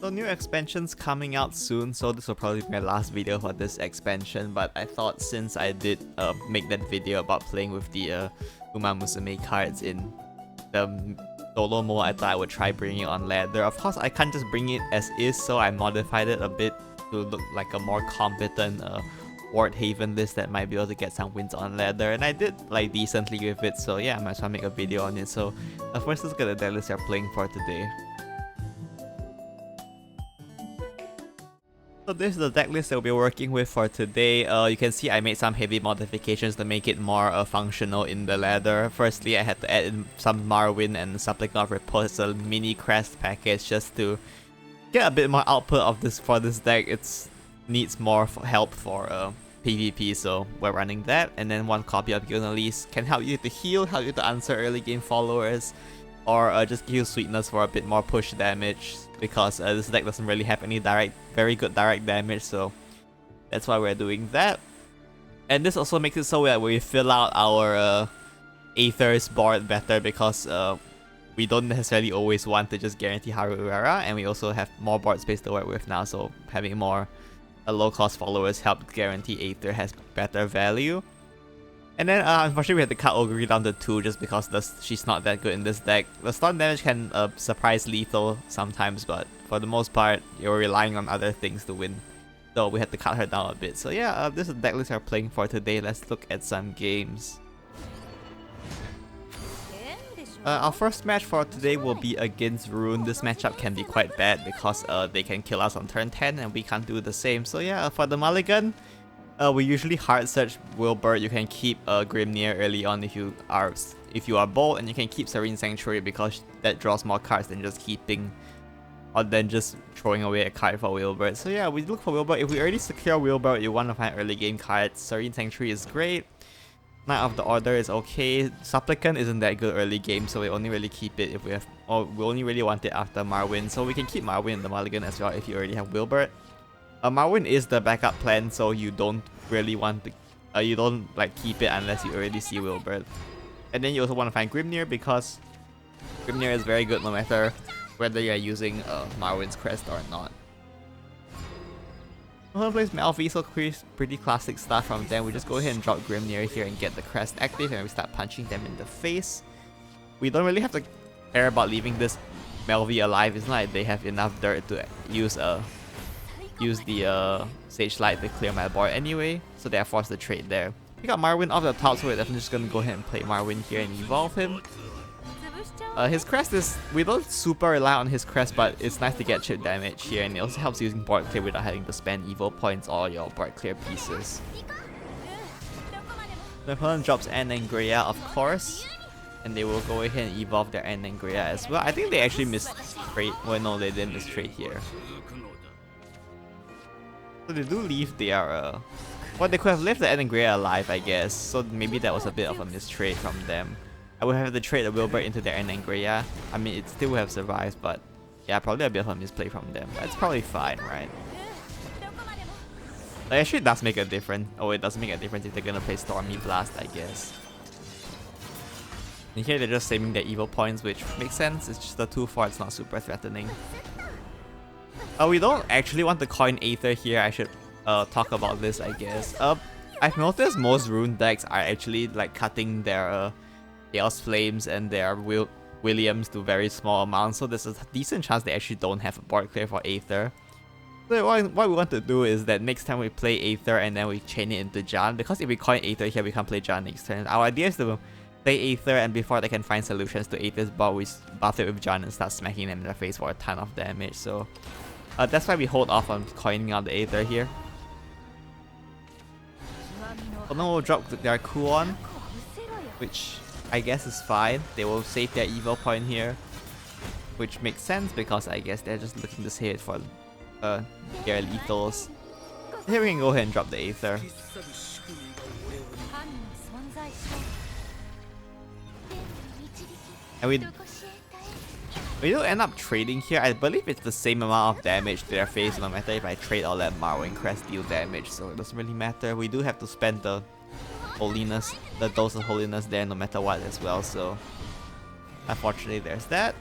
So new expansion's coming out soon, so this will probably be my last video for this expansion, but I thought since I did make that video about playing with the Uma Musume cards in the solo mode, I thought I would try bringing it on ladder. Of course, I can't just bring it as is, so I modified it a bit to look like a more competent Crest Haven list that might be able to get some wins on ladder, and I did like decently with it, so yeah, I might as well make a video on it. So first let's look at the decklist we're playing for today. So this is the decklist that we'll be working with for today. You can see I made some heavy modifications to make it more functional in the ladder. Firstly, I had to add in some Marwyn and Supplicant of Repose, a mini crest package, just to get a bit more output of this for this deck. It needs more help for PvP, so we're running that. And then one copy of Unalise can help you to heal, help you to answer early game followers, or just give you sweetness for a bit more push damage, because this deck doesn't really have any very good direct damage, so that's why we're doing that. And this also makes it so that we fill out our Aether's board better, because we don't necessarily always want to just guarantee Haru Urara, and we also have more board space to work with now, so having more low-cost followers help guarantee Aether has better value. And then unfortunately we had to cut Oguri down to 2 just because she's not that good in this deck. The stun damage can surprise lethal sometimes, but for the most part you're relying on other things to win. So we had to cut her down a bit. So yeah, this is the decklist we're playing for today. Let's look at some games. Our first match for today will be against Rune. This matchup can be quite bad because they can kill us on turn 10 and we can't do the same. So yeah, for the mulligan, we usually hard search Wilbur. You can keep Grimnir early on if you are bold, and you can keep Serene Sanctuary because that draws more cards than just keeping or then just throwing away a card for Wilbur. So yeah, we look for Wilbur. If we already secure Wilbur, you want to find early game cards. Serene Sanctuary is great. Knight of the Order is okay. Supplicant isn't that good early game, so we only really keep it if we have, or we only really want it after Marwyn. So we can keep Marwyn in the mulligan as well if you already have Wilbur. Marwyn is the backup plan, so you don't really want to, you don't like keep it unless you already see Wilbur. And then you also want to find Grimnir, because Grimnir is very good no matter whether you're using Marwyn's Crest or not. Someone plays Malvi, so pretty classic stuff from them. We just go ahead and drop Grimnir here and get the Crest active, and we start punching them in the face. We don't really have to care about leaving this Malvi alive. It's not like they have enough dirt to use the Sage Light to clear my board anyway, so they are forced to trade there. We got Marwyn off the top, so we're definitely just gonna go ahead and play Marwyn here and evolve him. His crest is, we don't super rely on his crest, but it's nice to get chip damage here, and it also helps using board clear without having to spend evil points or your board clear pieces. The opponent drops Anangrea, of course, and they will go ahead and evolve their Anangrea as well. I think they actually missed trade. Well, no, they didn't miss trade here. So they do leave their well, they could have left the Anangrea alive, I guess, so maybe that was a bit of a mistrade from them. I would have to trade the Wilbur into their Anangrea. I mean, it still would have survived, but yeah, probably a bit of a misplay from them. But it's probably fine, right? Like, actually, it does make a difference. Oh, it doesn't make a difference if they're gonna play Stormy Blast, I guess. And here they're just saving their evil points, which makes sense. It's just a 2-4, it's not super threatening. We don't actually want to coin Aether here. I should talk about this, I guess. I've noticed most Rune decks are actually like cutting their Chaos Flames and their Williams to very small amounts, so there's a decent chance they actually don't have a board clear for Aether. So what we want to do is that next time we play Aether and then we chain it into Jan, because if we coin Aether here, we can't play Jan next turn. Our idea is to play Aether, and before they can find solutions to Aether's board, we buff it with Jan and start smacking them in the face for a ton of damage. So that's why we hold off on coining out the Aether here. So now we'll drop their Kuon, which I guess is fine. They will save their evil point here, which makes sense because I guess they're just looking to save it for their lethals. Here we can go ahead and drop the Aether. And we do end up trading here. I believe it's the same amount of damage to their face no matter if I trade or let Marwyn Crest deal damage, so it doesn't really matter. We do have to spend the holiness, the dose of holiness there no matter what as well, so unfortunately there's that.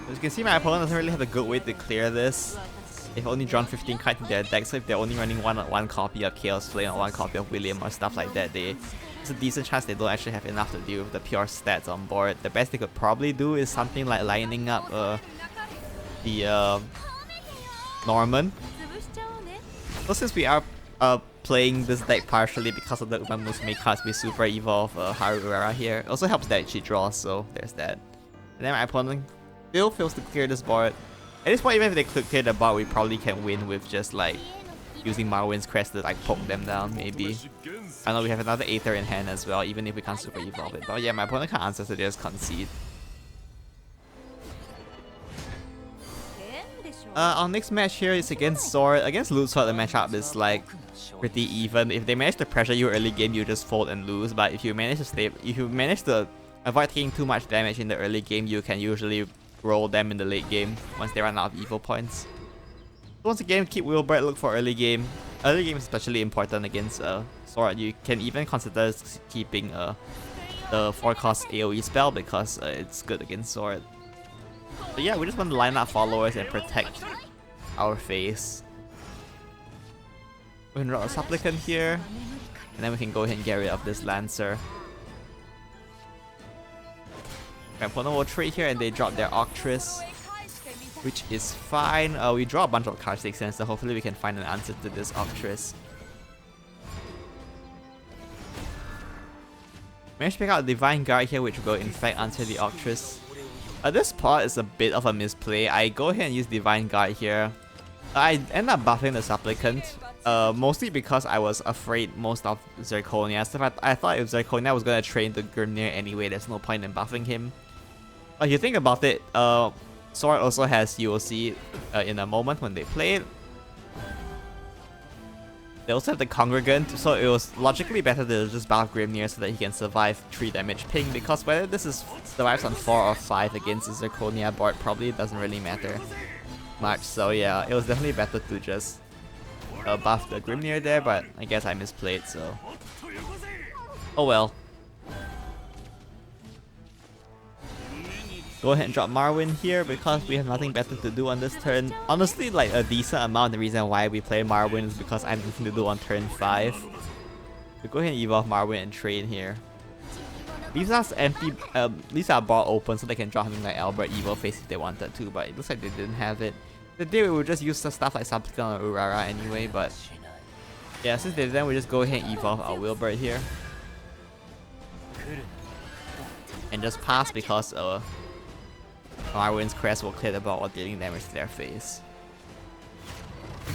As you can see, my opponent doesn't really have a good way to clear this. They've only drawn 15 cards in their deck, so if they're only running one copy of Chaos Flame or one copy of William or stuff like that, there's a decent chance they don't actually have enough to deal with the pure stats on board. The best they could probably do is something like lining up the Norman. So since we are playing this deck partially because of the Uma Musume cards, we super evolve Haru Urara here. It also helps that she draws, so there's that. And then my opponent still fails to clear this board. At this point, even if they clear the board, we probably can win with just like using Marwyn's Crest to like poke them down, maybe. I know we have another Aether in hand as well, even if we can't super evolve it. But yeah, my opponent can't answer, so they just concede. Our next match here is against Sword. Against Loot Sword, the matchup is like pretty even. If they manage to pressure you early game, you just fold and lose. But if you manage to avoid taking too much damage in the early game, you can usually roll them in the late game once they run out of evil points. So once again, keep Wilbert, look for early game. Early game is especially important against Sword. You can even consider keeping the 4-cost AoE spell because it's good against Sword. So yeah, we just want to line up followers and protect our face. We can draw a Supplicant here, and then we can go ahead and get rid of this Lancer. My opponent will trade here and they drop their Octress, which is fine. We draw a bunch of cards, makes sense, so hopefully we can find an answer to this Octress. Managed to pick out a Divine Guard here, which will in fact answer the Octress. This part is a bit of a misplay. I go ahead and use Divine Guard here. I end up buffing the Supplicant, mostly because I was afraid most of Zirconia. So I thought if Zirconia was going to train the Grimnir anyway, there's no point in buffing him. If you think about it, Sword also has UOC in a moment when they play it. They also have the Congregant, so it was logically better to just buff Grimnir so that he can survive 3 damage ping, because whether this survives on 4 or 5 against the Zirconia board probably doesn't really matter much. So yeah, it was definitely better to just buff the Grimnir there, but I guess I misplayed, so oh well. Go ahead and drop Marwyn here because we have nothing better to do on this turn. Honestly, like a decent amount, the reason why we play Marwyn is because I have nothing to do on turn 5. So go ahead and evolve Marwyn and train here. These are empty, these are board open, so they can drop something like Albert Evil Face if they wanted to, but it looks like they didn't have it. The day we would just use the stuff like Supplicant or Urara anyway, but yeah, since they didn't, we just go ahead and evolve our Wilbert here. And just pass because Marwyn's Crest will clear the board while dealing damage to their face.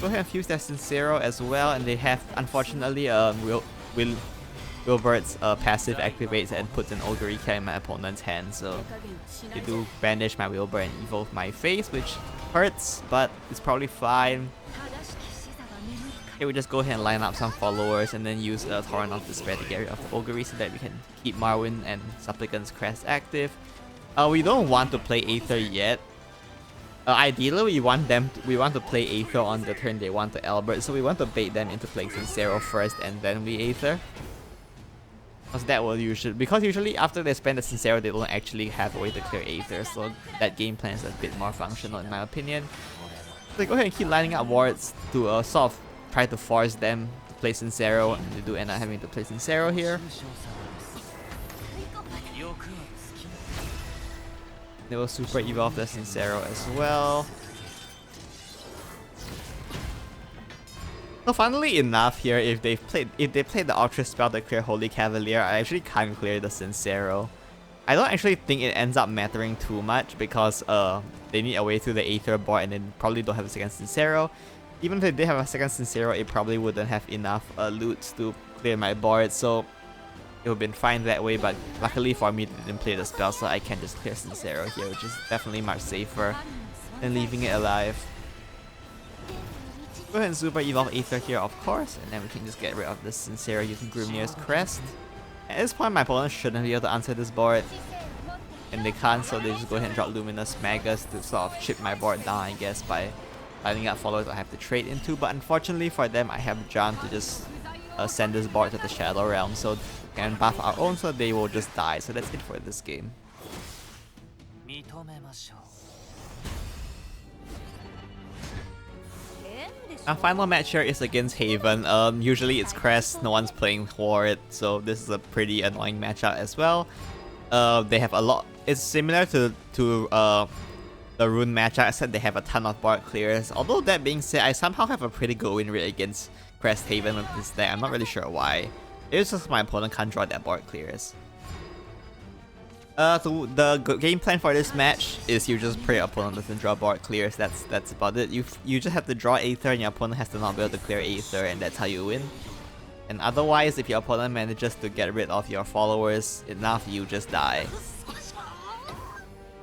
Go ahead and fuse their Sincero as well, and they have, unfortunately, Wilbert's passive activates and puts an Oguri card in my opponent's hand, so they do banish my Wilbert and evolve my face, which hurts, but it's probably fine. Okay, we just go ahead and line up some followers and then use Torrent of Despair to get rid of the Oguri so that we can keep Marwyn and Supplicant's Crest active. We don't want to play Aether yet. Ideally, we want to play Aether on the turn they want to Albert, so we want to bait them into playing Sincero first and then we Aether. Because usually after they spend the Sincero, they don't actually have a way to clear Aether, so that game plan is a bit more functional in my opinion. So go ahead and keep lining up wards to sort of try to force them to play Sincero, and they do end up having to play Sincero here. They will super evolve the Sincero as well. So funnily enough here, if they played the Octress spell to clear Holy Cavalier, I actually can't clear the Sincero. I don't actually think it ends up mattering too much because they need a way through the Aether board and then probably don't have a second Sincero. Even if they did have a second Sincero, it probably wouldn't have enough loots to clear my board, so it would have been fine that way, but luckily for me, they didn't play the spell, so I can just clear Sincero here, which is definitely much safer than leaving it alive. Go ahead and super evolve Aether here, of course, and then we can just get rid of this Sincero using Grimnir's Crest. At this point, my opponent shouldn't be able to answer this board, and they can't, so they just go ahead and drop Luminous Magus to sort of chip my board down, I guess, by lining up followers I have to trade into. But unfortunately for them, I have John to just send this board to the Shadow Realm, so we can buff our own, so they will just die. So that's it for this game. Our final match here is against Haven. Usually it's Crest, no one's playing for it, so this is a pretty annoying matchup as well. They have a lot. It's similar to the Rune matchup, except they have a ton of board clears. Although that being said, I somehow have a pretty good win rate against Crest Haven with this deck. I'm not really sure why. It's just my opponent can't draw their board clears. So the game plan for this match is you just pray your opponent doesn't draw board clears. That's about it. You just have to draw Aether and your opponent has to not be able to clear Aether, and that's how you win. And otherwise, if your opponent manages to get rid of your followers enough, you just die.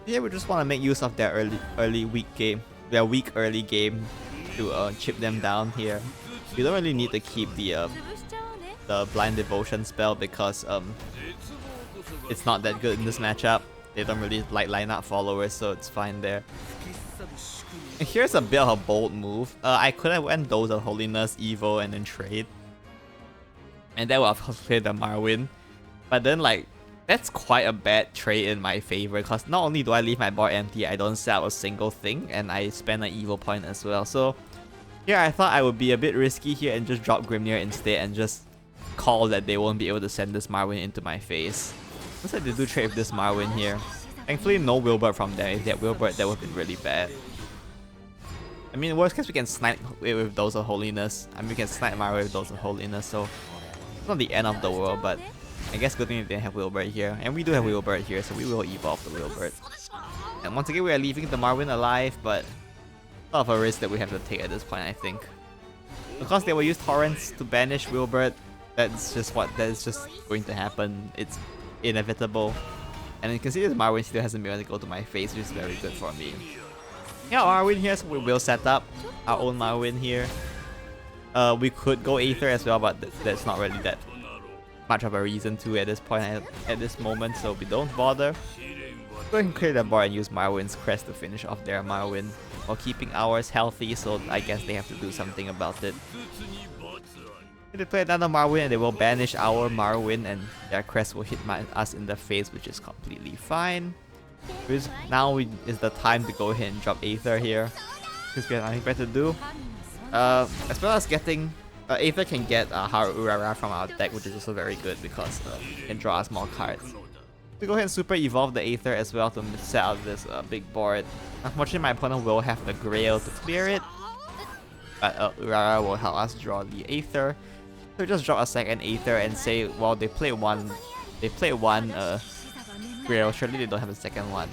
Yeah, we just want to make use of their weak early game to chip them down here. You don't really need to keep the blind devotion spell because it's not that good in this matchup. They don't really like line up followers, so it's fine there. And here's a bit of a bold move. I could have went Dose of Holiness, Evo, and then trade. And that would have cleared the Marwin. But then like, that's quite a bad trade in my favor, because not only do I leave my board empty, I don't set up a single thing, and I spend an Evo point as well. So here I thought I would be a bit risky here and just drop Grimnir instead and just call that they won't be able to send this Marwin into my face. Looks like they do trade with this Marwin here. Thankfully no Wilbur from there. If they had Wilbur, that would have been really bad. I mean, worst case we can snipe it with Dose of Holiness. I mean, we can snipe Marwin with Dose of Holiness, so it's not the end of the world, but I guess good thing they didn't have Wilbur here. And we do have Wilbur here, so we will evolve the Wilbur. And once again, we are leaving the Marwin alive, but a lot of a risk that we have to take at this point, I think. Because they will use Torrents to banish Wilbur, that's just going to happen. It's inevitable. And you can see this Marwin still hasn't been able to go to my face, which is very good for me. Yeah, Marwin here, so we will set up our own Marwin here. We could go Aether as well, but that's not really that much of a reason to at this point, at this moment, so we don't bother. Go ahead and clear the board and use Marwin's Crest to finish off their Marwin while keeping ours healthy, so I guess they have to do something about it. They play another Marwin and they will banish our Marwin, and their Crest will hit us in the face, which is completely fine. Now is the time to go ahead and drop Aether here, because we have nothing better to do. As well as getting Aether can get Haru Urara from our deck, which is also very good because it can draw us more cards. We go ahead and super evolve the Aether as well to set out this big board. Unfortunately, my opponent will have the Grail to clear it, but Urara will help us draw the Aether. So we just drop a second Aether and say, well, they play one Grail, surely they don't have a second one.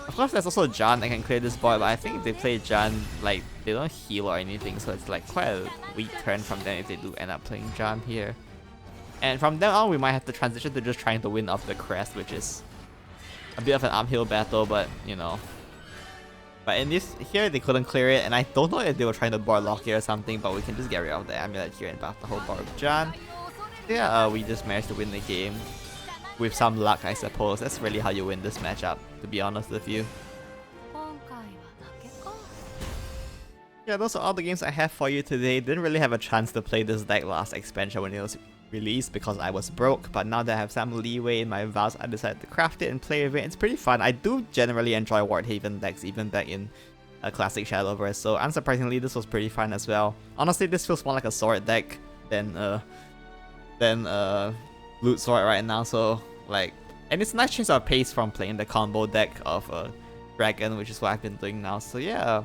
Of course, there's also Jan that can clear this board, but I think if they play Jan, like, they don't heal or anything, so it's like quite a weak turn from them if they do end up playing Jan here. And from then on, we might have to transition to just trying to win off the Crest, which is a bit of an uphill battle, but you know. But in this here, they couldn't clear it, and I don't know if they were trying to board lock here or something, but we can just get rid of the amulet here and buff the whole board with Jan. Yeah, we just managed to win the game. With some luck, I suppose. That's really how you win this matchup, to be honest with you. Yeah, those are all the games I have for you today. Didn't really have a chance to play this deck last expansion when it was released because I was broke, but now that I have some leeway in my vows, I decided to craft it and play with it. It's pretty fun. I do generally enjoy Ward Haven decks, even back in a classic Shadowverse, so unsurprisingly, this was pretty fun as well. Honestly, this feels more like a sword deck than Loot Sword right now, so like, and it's a nice change of pace from playing the combo deck of Dragon, which is what I've been doing now. So yeah,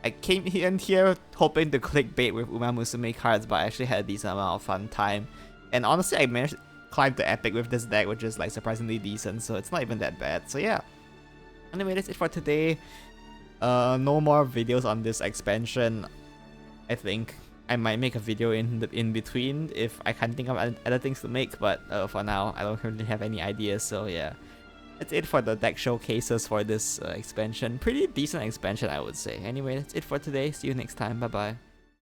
I came in here hoping to clickbait with Uma Musume cards, but I actually had a decent amount of fun time. And honestly, I managed to climb to Epic with this deck, which is like surprisingly decent, so it's not even that bad. So yeah. Anyway, that's it for today. No more videos on this expansion, I think. I might make a video in between if I can think of other things to make, but for now, I don't really have any ideas, so yeah. That's it for the deck showcases for this expansion. Pretty decent expansion, I would say. Anyway, that's it for today. See you next time. Bye-bye.